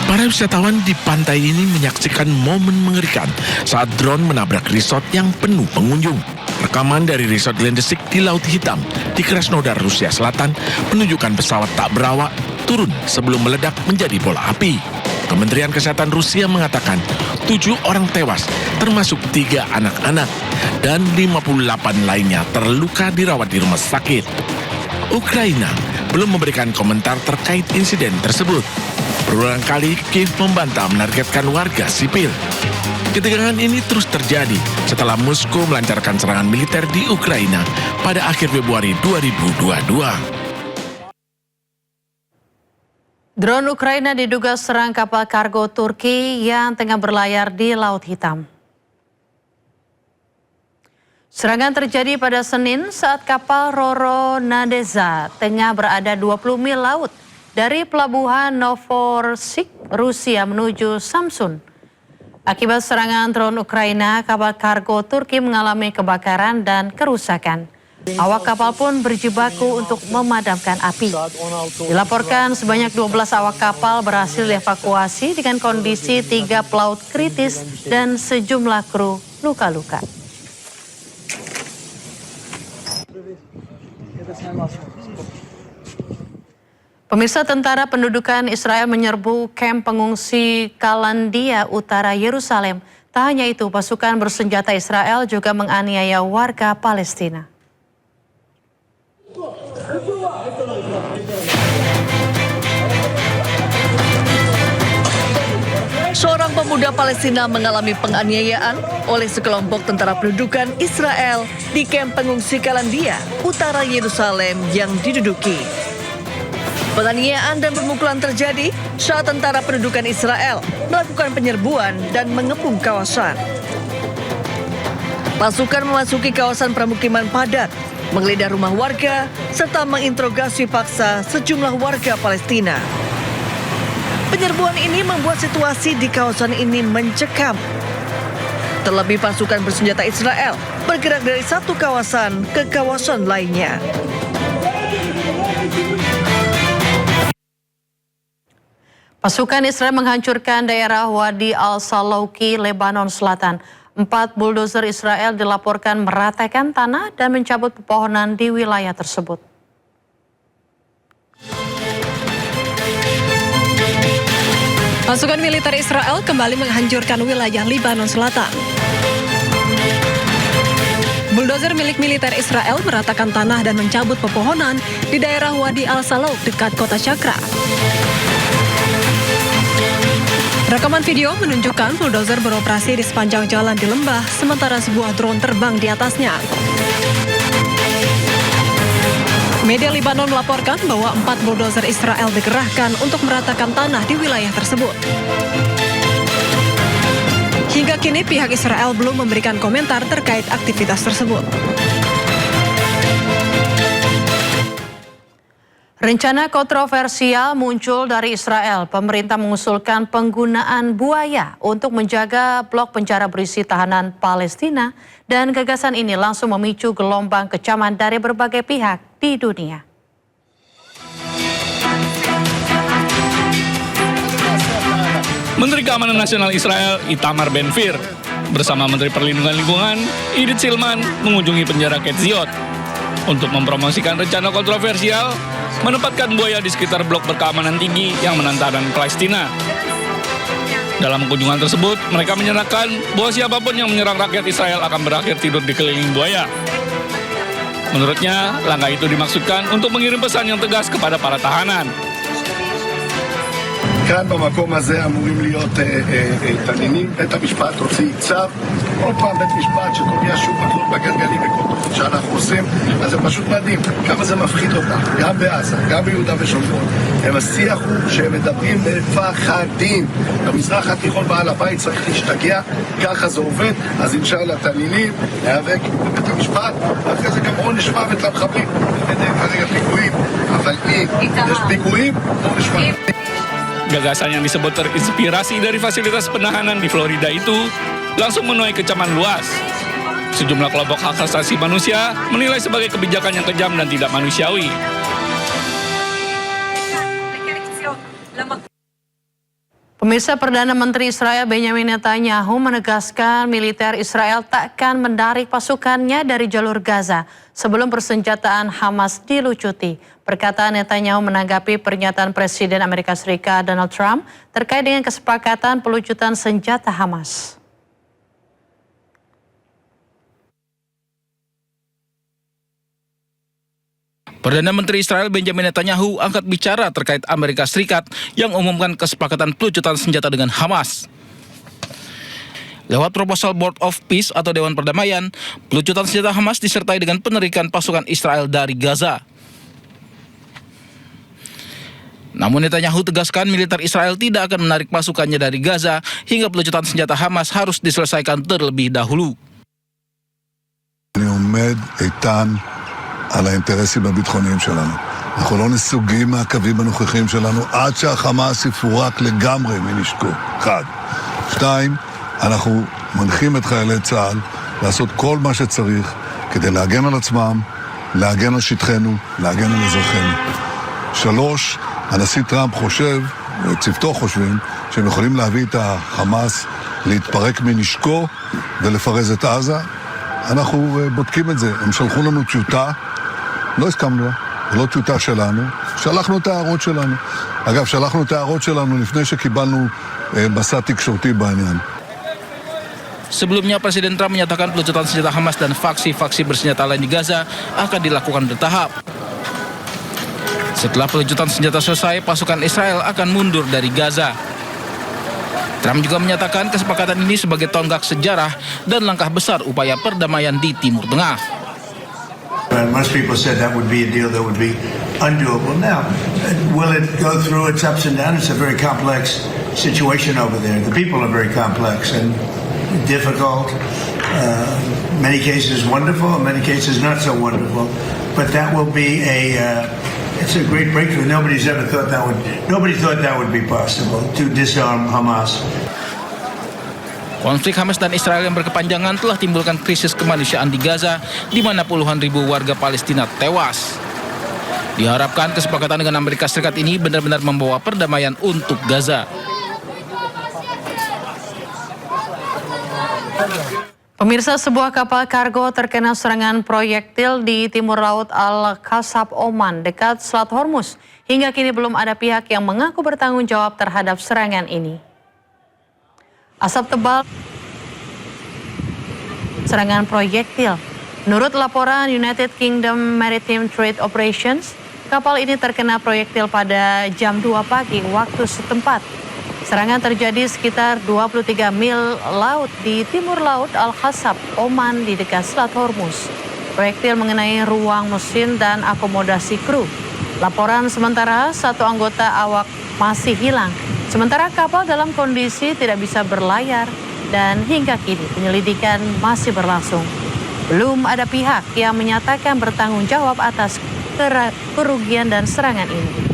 Para wisatawan di pantai ini menyaksikan momen mengerikan saat drone menabrak resort yang penuh pengunjung. Rekaman dari resort Landesik di Laut Hitam di Krasnodar, Rusia Selatan menunjukkan pesawat tak berawak turun sebelum meledak menjadi bola api. Kementerian Kesehatan Rusia mengatakan 7 orang tewas, termasuk 3 anak-anak, dan 58 lainnya terluka dirawat di rumah sakit. Ukraina belum memberikan komentar terkait insiden tersebut. Berulang kali Kiev membantah menargetkan warga sipil. Ketegangan ini terus terjadi setelah Moskow melancarkan serangan militer di Ukraina pada akhir Februari 2022. Drone Ukraina diduga serang kapal kargo Turki yang tengah berlayar di Laut Hitam. Serangan terjadi pada Senin saat kapal Roro Nadeza tengah berada 20 mil laut dari pelabuhan Novorossiysk, Rusia menuju Samsun. Akibat serangan drone Ukraina, kapal kargo Turki mengalami kebakaran dan kerusakan. Awak kapal pun berjibaku untuk memadamkan api. Dilaporkan sebanyak 12 awak kapal berhasil dievakuasi dengan kondisi 3 pelaut kritis dan sejumlah kru luka-luka. Pemirsa, tentara pendudukan Israel menyerbu kamp pengungsi Kalandia, utara Yerusalem. Tak hanya itu, pasukan bersenjata Israel juga menganiaya warga Palestina. Seorang pemuda Palestina mengalami penganiayaan oleh sekelompok tentara pendudukan Israel di kamp pengungsi Kalandia, utara Yerusalem yang diduduki. Penganiayaan dan pemukulan terjadi saat tentara pendudukan Israel melakukan penyerbuan dan mengepung kawasan. Pasukan memasuki kawasan permukiman padat, menggeledah rumah warga, serta menginterogasi paksa sejumlah warga Palestina. Penyerbuan ini membuat situasi di kawasan ini mencekam. Terlebih pasukan bersenjata Israel bergerak dari satu kawasan ke kawasan lainnya. Pasukan Israel menghancurkan daerah Wadi Al-Salauki, Lebanon Selatan. 4 buldozer Israel dilaporkan meratakan tanah dan mencabut pepohonan di wilayah tersebut. Pasukan militer Israel kembali menghancurkan wilayah Lebanon Selatan. Buldozer milik militer Israel meratakan tanah dan mencabut pepohonan di daerah Wadi Al-Salauk dekat kota Chakra. Rekaman video menunjukkan buldozer beroperasi di sepanjang jalan di lembah, sementara sebuah drone terbang di atasnya. Media Lebanon melaporkan bahwa 4 buldozer Israel dikerahkan untuk meratakan tanah di wilayah tersebut. Hingga kini pihak Israel belum memberikan komentar terkait aktivitas tersebut. Rencana kontroversial muncul dari Israel. Pemerintah mengusulkan penggunaan buaya untuk menjaga blok penjara berisi tahanan Palestina, dan gagasan ini langsung memicu gelombang kecaman dari berbagai pihak di dunia. Menteri Keamanan Nasional Israel Itamar Ben-Gvir bersama Menteri Perlindungan Lingkungan Idit Silman mengunjungi penjara Ketziot untuk mempromosikan rencana kontroversial menempatkan buaya di sekitar blok berkeamanan tinggi yang menantang Palestina. Dalam kunjungan tersebut, mereka menyatakan bahwa siapapun yang menyerang rakyat Israel akan berakhir tidur di keliling buaya. Menurutnya, langkah itu dimaksudkan untuk mengirim pesan yang tegas kepada para tahanan. כאן במקום הזה אמורים להיות תנינים. בית המשפט הוציא צו, עוד פעם בית משפט שקובע שוב מקלות בגלגלים וכל תוכנית שאנחנו עושים, אז זה פשוט מדהים כמה זה מפחיד אותם, גם בעזה, גם ביהודה ושומרון. השיח הוא שהם מדברים מפחדים. במזרח התיכון בעל הבית צריך להשתגע, ככה זה עובד, אז אינשאללה תנינים, להיאבק בבית המשפט, ואחרי זה גם עונש מוות למחבלים. כרגע פיגועים, אבל אם יש פיגועים, עונש מוות. Gagasan yang disebut terinspirasi dari fasilitas penahanan di Florida itu langsung menuai kecaman luas. Sejumlah kelompok hak asasi manusia menilai sebagai kebijakan yang kejam dan tidak manusiawi. Pemirsa, Perdana Menteri Israel Benjamin Netanyahu menegaskan militer Israel takkan menarik pasukannya dari jalur Gaza sebelum persenjataan Hamas dilucuti. Perkataan Netanyahu menanggapi pernyataan Presiden Amerika Serikat Donald Trump terkait dengan kesepakatan pelucutan senjata Hamas. Perdana Menteri Israel Benjamin Netanyahu angkat bicara terkait Amerika Serikat yang umumkan kesepakatan pelucutan senjata dengan Hamas. Lewat proposal Board of Peace atau Dewan Perdamaian, pelucutan senjata Hamas disertai dengan penarikan pasukan Israel dari Gaza. Namun Netanyahu tegaskan militer Israel tidak akan menarik pasukannya dari Gaza hingga pelucutan senjata Hamas harus diselesaikan terlebih dahulu. אני עומד איתן על האינטרסים הביטחוניים שלנו. אנחנו לא נסוגים מהקווים הנוכחיים שלנו עד שהחמאס יפורק לגמרי מנשקו. 1. 2. אנחנו מנחים את חיילי צה"ל לעשות כל מה שצריך כדי להגן על עצמם, להגן על שטחנו, להגן על אזרחינו. 3. הנשיא טראמפ חושב, וצוותו חושבים, שהם יכולים להביא את החמאס להתפרק מנשקו ולפרז את עזה. אנחנו בודקים את זה. הם שלחו לנו טיוטה, לא הסכמנו לה, זה לא טיוטה שלנו, שלחנו את ההערות שלנו. אגב, שלחנו את ההערות שלנו לפני שקיבלנו מסע תקשורתי בעניין. Sebelumnya Presiden Trump menyatakan pelucutan senjata Hamas dan faksi-faksi bersenjata lain di Gaza akan dilakukan bertahap. Setelah pelucutan senjata selesai, pasukan Israel akan mundur dari Gaza. Trump juga menyatakan kesepakatan ini sebagai tonggak sejarah dan langkah besar upaya perdamaian di Timur Tengah. Most people said that would be a deal that would be undoable. Now, will it go through its ups and downs? It's a very complex situation over there. The people are very complex and difficult. Many cases wonderful, in many cases not so wonderful. But that will be it's a great breakthrough. Nobody thought that would be possible to disarm Hamas. Konflik Hamas dan Israel yang berkepanjangan telah timbulkan krisis kemanusiaan di Gaza, di mana puluhan ribu warga Palestina tewas. Diharapkan kesepakatan dengan Amerika Serikat ini benar-benar membawa perdamaian untuk Gaza. Pemirsa, sebuah kapal kargo terkena serangan proyektil di timur laut Al-Qasab, Oman, dekat Selat Hormuz. Hingga kini belum ada pihak yang mengaku bertanggung jawab terhadap serangan ini. Asap tebal serangan proyektil. Menurut laporan United Kingdom Maritime Trade Operations, kapal ini terkena proyektil pada jam 2 pagi waktu setempat. Serangan terjadi sekitar 23 mil laut di timur laut Al-Qasab, Oman di dekat Selat Hormuz. Proyektil mengenai ruang mesin dan akomodasi kru. Laporan sementara satu anggota awak masih hilang. Sementara kapal dalam kondisi tidak bisa berlayar dan hingga kini penyelidikan masih berlangsung. Belum ada pihak yang menyatakan bertanggung jawab atas kerugian dan serangan ini.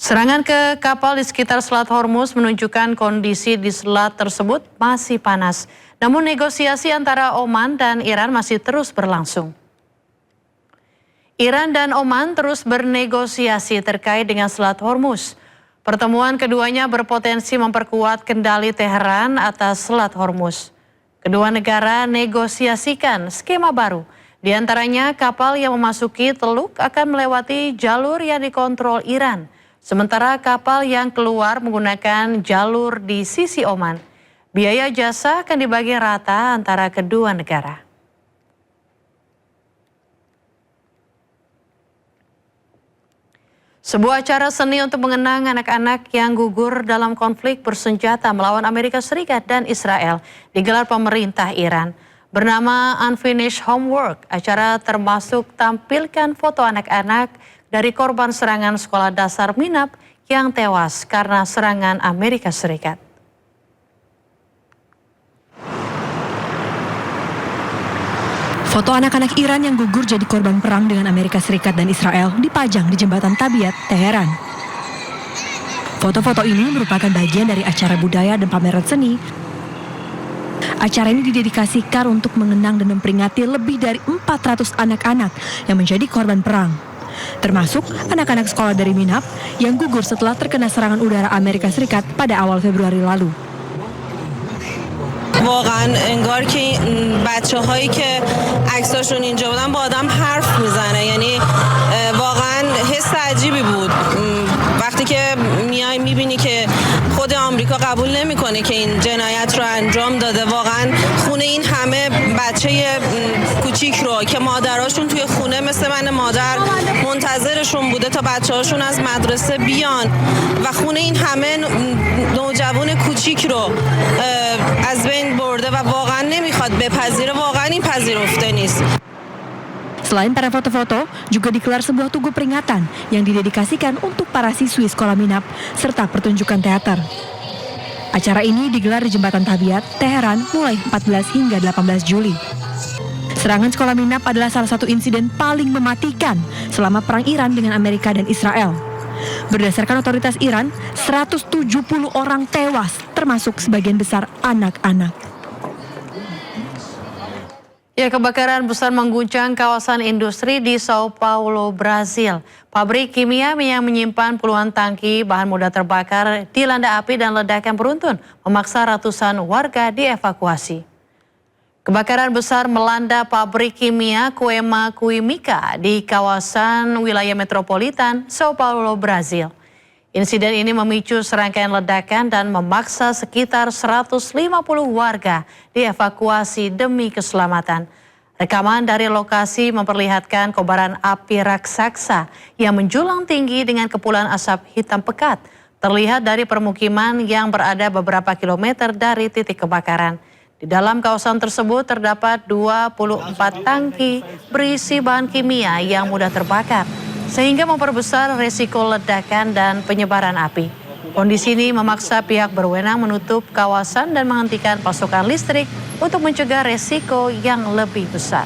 Serangan ke kapal di sekitar Selat Hormuz menunjukkan kondisi di selat tersebut masih panas. Namun negosiasi antara Oman dan Iran masih terus berlangsung. Iran dan Oman terus bernegosiasi terkait dengan Selat Hormuz. Pertemuan keduanya berpotensi memperkuat kendali Teheran atas Selat Hormuz. Kedua negara negosiasikan skema baru. Di antaranya kapal yang memasuki teluk akan melewati jalur yang dikontrol Iran. Sementara kapal yang keluar menggunakan jalur di sisi Oman. Biaya jasa akan dibagi rata antara kedua negara. Sebuah acara seni untuk mengenang anak-anak yang gugur dalam konflik bersenjata melawan Amerika Serikat dan Israel digelar pemerintah Iran. Bernama Unfinished Homework, acara termasuk tampilkan foto anak-anak dari korban serangan sekolah dasar Minab yang tewas karena serangan Amerika Serikat. Foto anak-anak Iran yang gugur jadi korban perang dengan Amerika Serikat dan Israel dipajang di jembatan Tabiat, Teheran. Foto-foto ini merupakan bagian dari acara budaya dan pameran seni. Acara ini didedikasikan untuk mengenang dan memperingati lebih dari 400 anak-anak yang menjadi korban perang. termasuk anak-anak sekolah dari Minhap yang gugur setelah terkena serangan udara Amerika Serikat pada awal Februari lalu. واقعا انگار که بچه‌هایی که عکساشون اینجا بودن با آدم حرف میزنه یعنی واقعا حس عجیبی بود وقتی که میای میبینی که خود آمریکا قبول نمیکنه که این جنایت رو انجام داده واقعا خونه این همه بچه کوچیک رو که مادراشون توی خونه مثل من مادر منتظرشون بوده تا بچه‌هاشون از مدرسه بیان و خونه این همه نوجوان کوچیک رو از بین برده و واقعا نمیخواد بپذیره واقعا این پذیرفته نیست. Selain para foto-foto, juga digelar sebuah tugu peringatan yang didedikasikan untuk para siswi sekolah Minhap serta pertunjukan teater. Acara ini digelar di Jembatan Tabiat, Teheran mulai 14 hingga 18 Juli. Serangan sekolah Minhap adalah salah satu insiden paling mematikan selama perang Iran dengan Amerika dan Israel. Berdasarkan otoritas Iran, 170 orang tewas, termasuk sebagian besar anak-anak. Ya, kebakaran besar mengguncang kawasan industri di Sao Paulo, Brasil. Pabrik kimia yang menyimpan puluhan tangki bahan mudah terbakar dilanda api dan ledakan beruntun memaksa ratusan warga dievakuasi. Kebakaran besar melanda pabrik kimia Coema Química di kawasan wilayah metropolitan Sao Paulo, Brasil. Insiden ini memicu serangkaian ledakan dan memaksa sekitar 150 warga dievakuasi demi keselamatan. Rekaman dari lokasi memperlihatkan kobaran api raksasa yang menjulang tinggi dengan kepulan asap hitam pekat. Terlihat dari permukiman yang berada beberapa kilometer dari titik kebakaran. Di dalam kawasan tersebut terdapat 24 tangki berisi bahan kimia yang mudah terbakar, sehingga memperbesar resiko ledakan dan penyebaran api. Kondisi ini memaksa pihak berwenang menutup kawasan dan menghentikan pasokan listrik untuk mencegah resiko yang lebih besar.